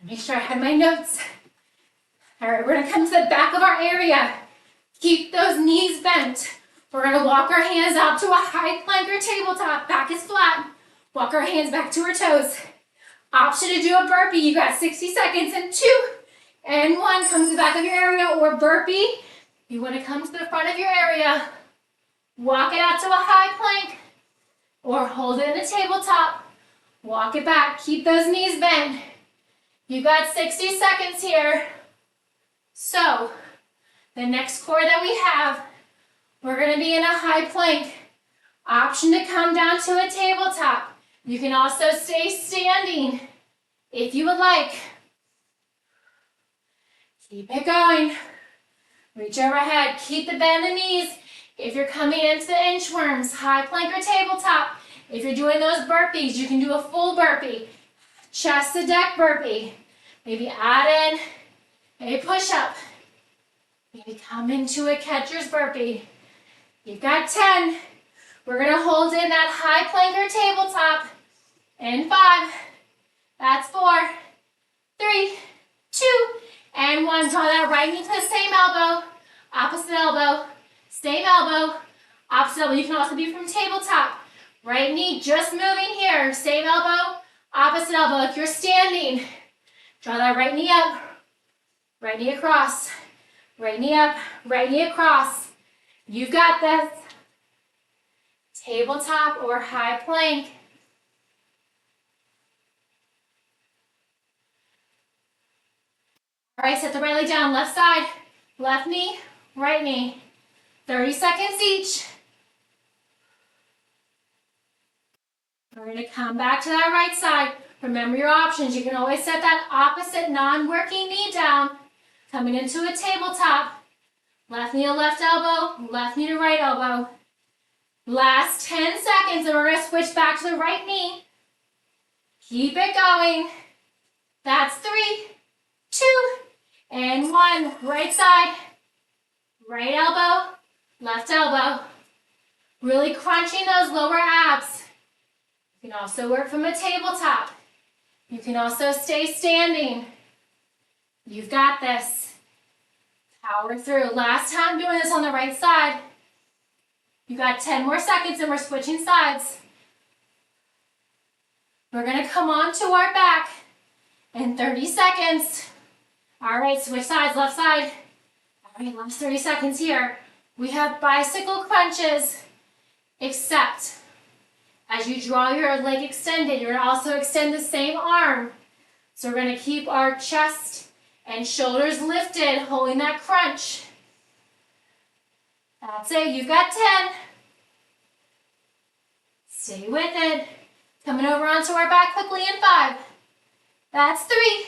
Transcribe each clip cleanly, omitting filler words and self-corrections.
Make sure I have my notes. All right, we're gonna come to the back of our area. Keep those knees bent. We're gonna walk our hands out to a high plank or tabletop. Back is flat. Walk our hands back to our toes. Option to do a burpee. You got 60 seconds in 2 and 1. Come to the back of your area or burpee. You wanna come to the front of your area. Walk it out to a high plank or hold it in a tabletop. Walk it back. Keep those knees bent. You got 60 seconds here. So, the next core that we have, we're going to be in a high plank. Option to come down to a tabletop. You can also stay standing if you would like. Keep it going. Reach overhead. Keep the bend in the knees. If you're coming into the inchworms, high plank or tabletop, if you're doing those burpees, you can do a full burpee. Chest to deck burpee. Maybe add in a push-up. Maybe come into a catcher's burpee. You've got 10. We're going to hold in that high plank or tabletop. In 5. That's 4, 3, 2, and 1. Draw that right knee to the same elbow. Opposite elbow. Same elbow. Opposite elbow. You can also be from tabletop. Right knee just moving here. Same elbow. Opposite elbow. If you're standing, draw that right knee up. Right knee across. Right knee up. Right knee across. You've got this. Tabletop or high plank. All right, set the right leg down. Left side. Left knee. Right knee. 30 seconds each. We're going to come back to that right side. Remember your options. You can always set that opposite non-working knee down. Coming into a tabletop. Left knee to left elbow. Left knee to right elbow. Last 10 seconds and we're going to switch back to the right knee. Keep it going. That's 3, 2, and 1. Right side. Right elbow. Left elbow. Really crunching those lower abs. You can also work from a tabletop. You can also stay standing. You've got this. Power through. Last time doing this on the right side. You got 10 more seconds and we're switching sides. We're going to come onto our back in 30 seconds. All right, switch sides, left side. All right, last 30 seconds here. We have bicycle crunches, except as you draw your leg extended, you're going to also extend the same arm. So we're going to keep our chest and shoulders lifted, holding that crunch. That's it. You've got 10. Stay with it. Coming over onto our back quickly in 5. That's 3,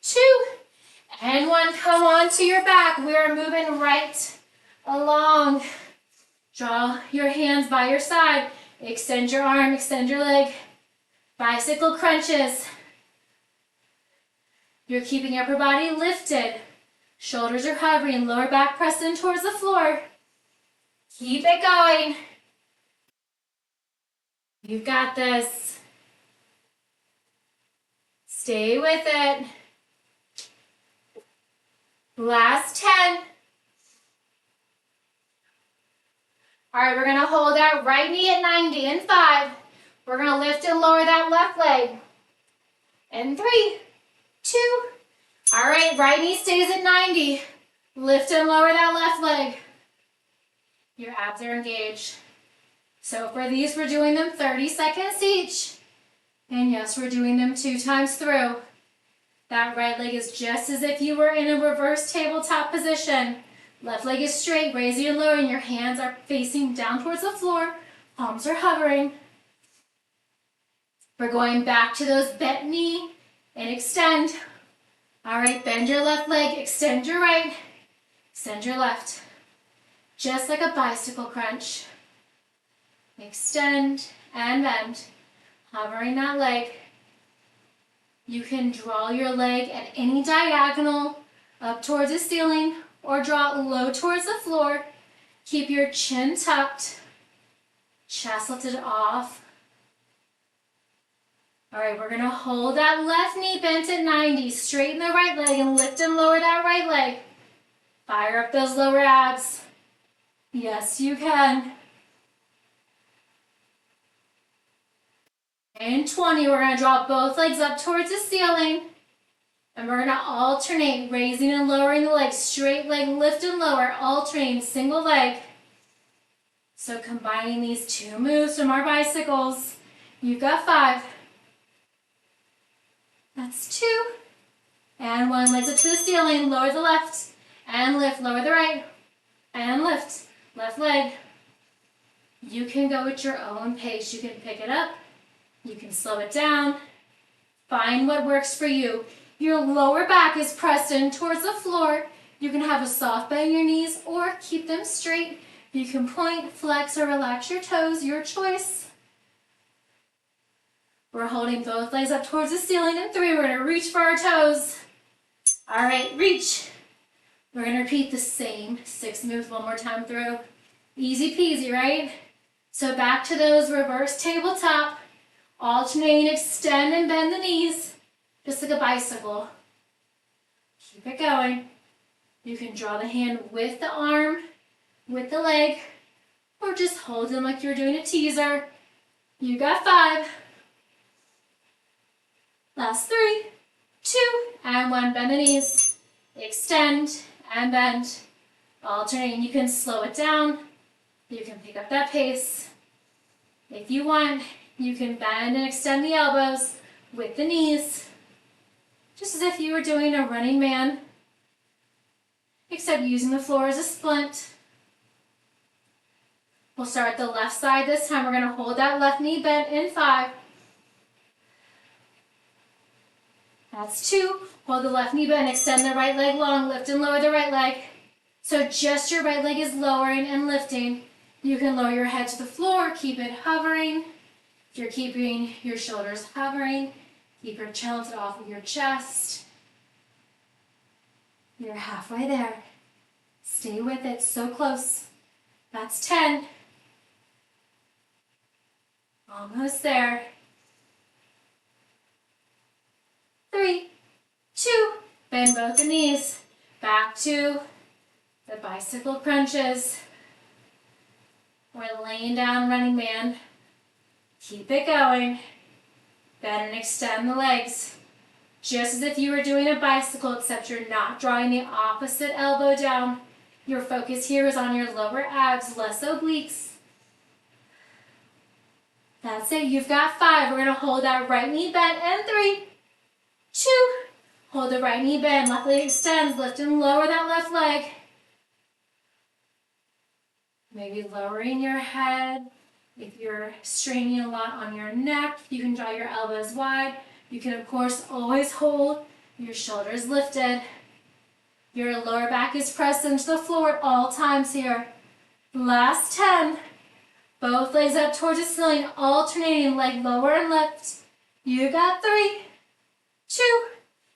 2, and 1. Come on to your back. We are moving right along. Draw your hands by your side. Extend your arm, extend your leg. Bicycle crunches. You're keeping your upper body lifted. Shoulders are hovering, lower back pressed in towards the floor. Keep it going. You've got this. Stay with it. Last 10. All right, we're going to hold that right knee at 90 in 5. We're going to lift and lower that left leg. In 3, 2. All right, right knee stays at 90. Lift and lower that left leg. Your abs are engaged. So for these, we're doing them 30 seconds each. And yes, we're doing them 2 times through. That right leg is just as if you were in a reverse tabletop position. Left leg is straight, raising and lowering. Your hands are facing down towards the floor. Palms are hovering. We're going back to those bent knee and extend. All right, bend your left leg, extend your right, extend your left. Just like a bicycle crunch. Extend and bend. Hovering that leg. You can draw your leg at any diagonal up towards the ceiling or draw it low towards the floor. Keep your chin tucked, chest lifted off. All right, we're gonna hold that left knee bent at 90. Straighten the right leg and lift and lower that right leg. Fire up those lower abs. Yes, you can. And 20, we're gonna draw both legs up towards the ceiling. And we're gonna alternate, raising and lowering the leg. Straight leg, lift and lower, alternating single leg. So combining these two moves from our bicycles. You've got 5. That's 2. And 1, legs up to the ceiling, lower the left. And lift, lower the right. And lift, left leg. You can go at your own pace. You can pick it up. You can slow it down. Find what works for you. Your lower back is pressed in towards the floor. You can have a soft bend in your knees or keep them straight. You can point, flex, or relax your toes, your choice. We're holding both legs up towards the ceiling. In 3, we're gonna reach for our toes. All right, reach. We're gonna repeat the same 6 moves one more time through. Easy peasy, right? So back to those reverse tabletop. Alternating, extend and bend the knees, just like a bicycle. Keep it going. You can draw the hand with the arm, with the leg, or just hold them like you're doing a teaser. You got 5. Last 3, 2, and 1. Bend the knees, extend and bend. Alternating, you can slow it down. You can pick up that pace. If you want, you can bend and extend the elbows with the knees, just as if you were doing a running man, except using the floor as a splint. We'll start the left side this time. We're going to hold that left knee bent in 5. That's 2. Hold the left knee bent, extend the right leg long, lift and lower the right leg. So just your right leg is lowering and lifting. You can lower your head to the floor, keep it hovering. If you're keeping your shoulders hovering, keep your chin off of your chest. You're halfway there. Stay with it, so close. That's 10. Almost there. 3, 2, bend both the knees. Back to the bicycle crunches. We're laying down running man. Keep it going. Bend and extend the legs. Just as if you were doing a bicycle, except you're not drawing the opposite elbow down. Your focus here is on your lower abs, less obliques. That's it. You've got 5. We're going to hold that right knee bent. And 3, 2. Hold the right knee bent. Left leg extends. Lift and lower that left leg. Maybe lowering your head. If you're straining a lot on your neck, you can draw your elbows wide. You can, of course, always hold your shoulders lifted. Your lower back is pressed into the floor at all times here. Last 10. Both legs up towards the ceiling, alternating leg lower and lift. You got 3, 2,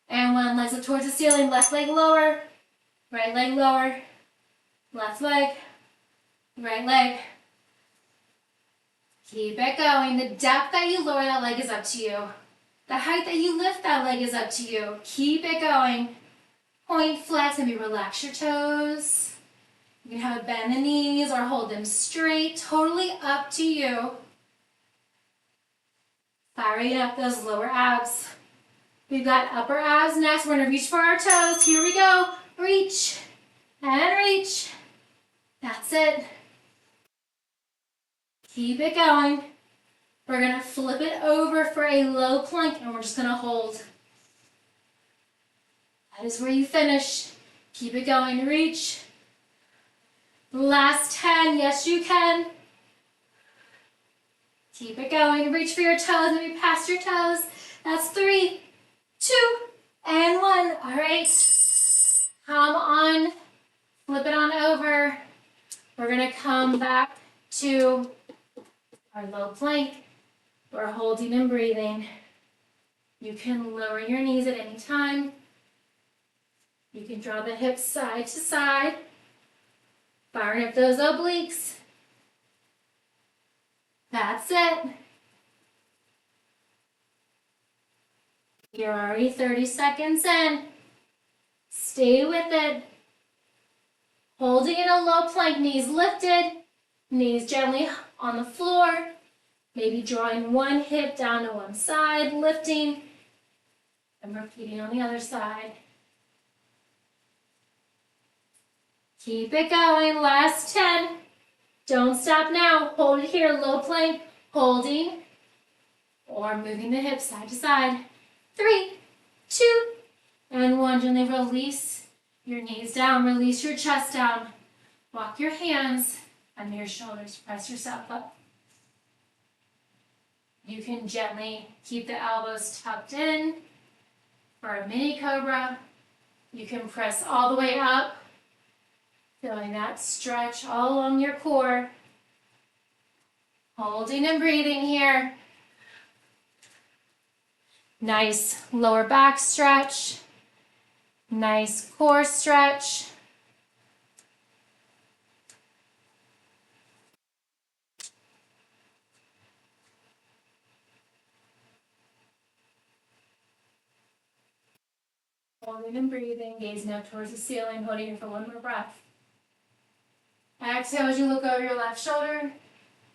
and 1. Legs up towards the ceiling, left leg lower, right leg lower, left leg, right leg. Keep it going. The depth that you lower that leg is up to you. The height that you lift that leg is up to you. Keep it going. Point, flex, maybe relax your toes. You can have a bend the knees or hold them straight. Totally up to you. Firing up those lower abs. We've got upper abs next. We're going to reach for our toes. Here we go. Reach and reach. That's it. Keep it going. We're going to flip it over for a low plank and we're just going to hold. That is where you finish. Keep it going. Reach. Last 10. Yes, you can. Keep it going. Reach for your toes. Maybe past your toes. That's 3, 2, and 1. All right. Come on. Flip it on over. We're going to come back to our low plank. We're holding and breathing. You can lower your knees at any time. You can draw the hips side to side. Firing up those obliques. That's it. You're already 30 seconds in. Stay with it. Holding in a low plank, knees lifted, knees gently on the floor. Maybe drawing one hip down to one side, lifting, and repeating on the other side. Keep it going, last 10. Don't stop now. Hold it here, low plank, holding, or moving the hips side to side. 3, 2, and 1. Gently release your knees down, release your chest down. Walk your hands under your shoulders, press yourself up. You can gently keep the elbows tucked in for a mini cobra. You can press all the way up, feeling that stretch all along your core. Holding and breathing here. Nice lower back stretch. Nice core stretch. Holding and breathing, gazing up towards the ceiling, holding it for one more breath. Exhale as you look over your left shoulder.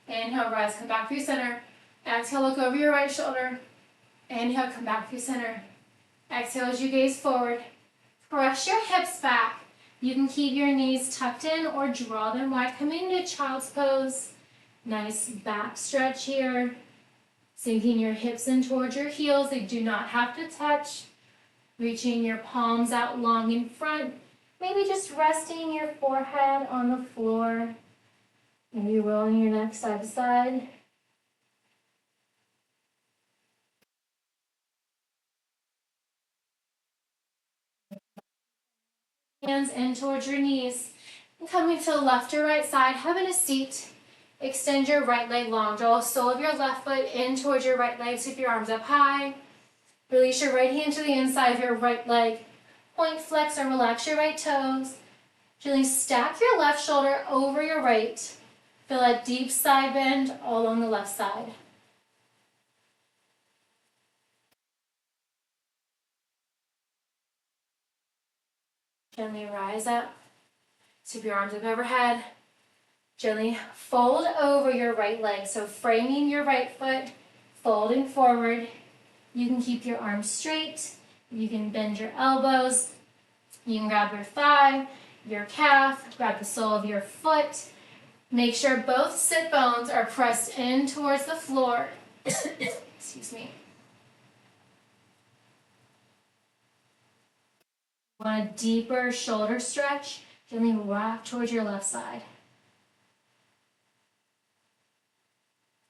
Inhale, rise, come back through center. Exhale, look over your right shoulder. Inhale, come back through center. Exhale as you gaze forward. Press your hips back. You can keep your knees tucked in or draw them wide. Come into child's pose. Nice back stretch here. Sinking your hips in towards your heels. They do not have to touch. Reaching your palms out long in front. Maybe just resting your forehead on the floor. Maybe rolling your neck side to side. Hands in towards your knees. And coming to the left or right side, having a seat. Extend your right leg long. Draw the sole of your left foot in towards your right leg. Sweep your arms up high. Release your right hand to the inside of your right leg. Point, flex, or relax your right toes. Gently stack your left shoulder over your right. Feel that deep side bend all along the left side. Gently rise up. Sweep your arms up overhead. Gently fold over your right leg. So framing your right foot, folding forward. You can keep your arms straight. You can bend your elbows. You can grab your thigh, your calf, grab the sole of your foot. Make sure both sit bones are pressed in towards the floor. Excuse me. Want a deeper shoulder stretch? Gently rock towards your left side.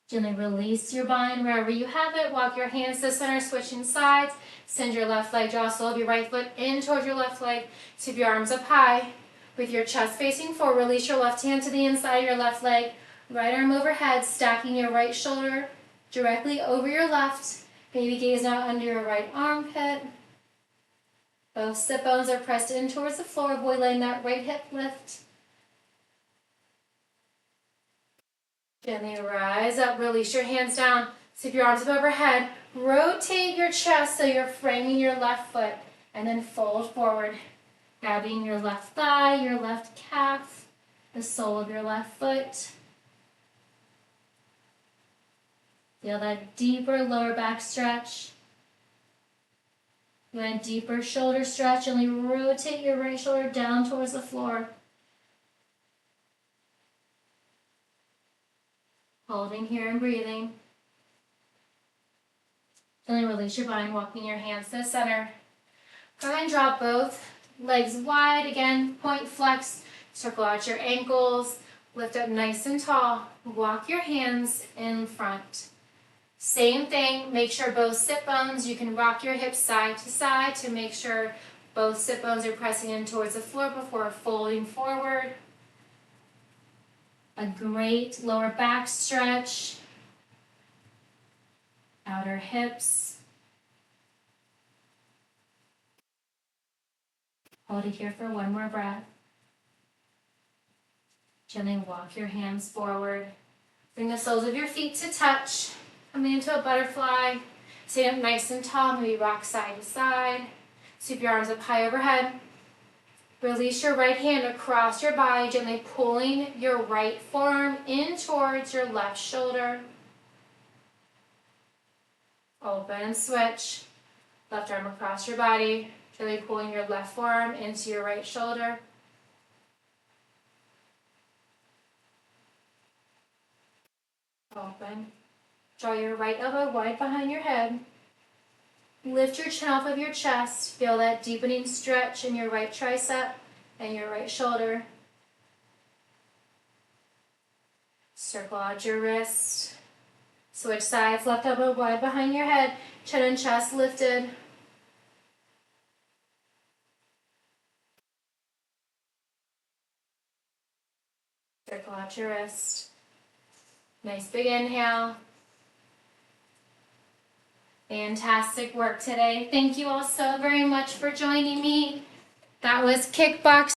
Gently release your bind wherever you have it. Walk your hands to center, switching sides. Send your left leg, draw sole of your right foot in towards your left leg. Sweep your arms up high. With your chest facing forward, release your left hand to the inside of your left leg. Right arm overhead, stacking your right shoulder directly over your left. Maybe gaze out under your right armpit. Both sit bones are pressed in towards the floor. Avoid letting that right hip lift. Gently rise up, release your hands down. Sweep your arms up overhead. Rotate your chest so you're framing your left foot. And then fold forward. Grabbing your left thigh, your left calf, the sole of your left foot. Feel that deeper lower back stretch. You want a deeper shoulder stretch. Gently rotate your right shoulder down towards the floor. Holding here and breathing. Gently release your bind, walking your hands to the center. Go ahead and drop both legs wide. Again, point, flex, circle out your ankles. Lift up nice and tall. Walk your hands in front. Same thing, make sure both sit bones, you can rock your hips side to side to make sure both sit bones are pressing in towards the floor before folding forward. A great lower back stretch. Outer hips. Hold it here for one more breath. Gently walk your hands forward. Bring the soles of your feet to touch. Coming into a butterfly. Stand up nice and tall, maybe rock side to side. Sweep your arms up high overhead. Release your right hand across your body, gently pulling your right forearm in towards your left shoulder. Open and switch. Left arm across your body, gently pulling your left forearm into your right shoulder. Open. Draw your right elbow wide behind your head. Lift your chin off of your chest. Feel that deepening stretch in your right tricep and your right shoulder. Circle out your wrist. Switch sides, left elbow wide behind your head, chin and chest lifted. Circle out your wrist. Nice big inhale. Fantastic work today. Thank you all so very much for joining me. That was kickboxing.